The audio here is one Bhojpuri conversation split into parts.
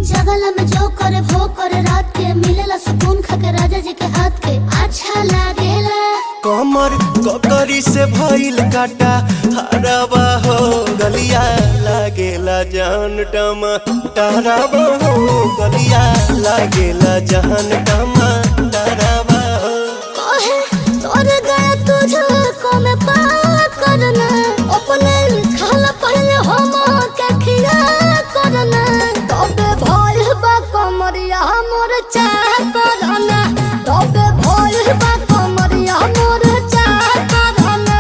जगला में जो करे वो करे रात के मिलेला सुकून खाके राजा जी के हाथ के अच्छा लागेला। कमर ककरी से भइल काटा हराबा हो गलिया लागेला जान टमाटरबा हो गलिया लागेला जान टमाटरबा हो। कहे तोर गया तुझको मैं पार करना अपने खाला पहले हम के खिया करना तबे भइल बा कमरिया मोर चाह करना तबे भइल बा कमरिया मोर चाह करना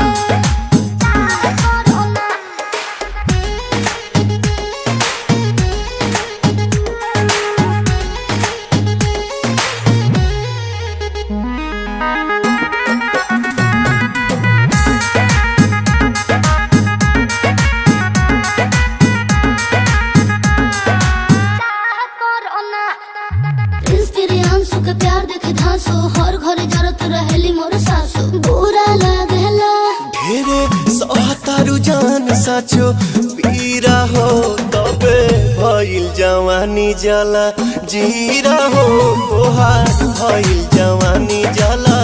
के प्यार देखे धांसो हर घरे जरत रहेली मोर सासो बुरा लागेला। ढेरे सहतारू जान साचो पीरा हो तबे भइल जवानी जला जीरा हो तोहार भइल जवानी जला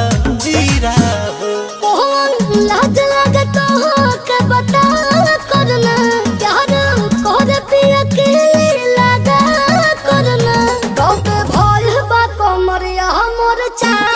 जीरा हो। कौन लाज लागे तो के बता करना प्यार कर पिया के लगा करना तबे भइल बा कमरिया मोर चाह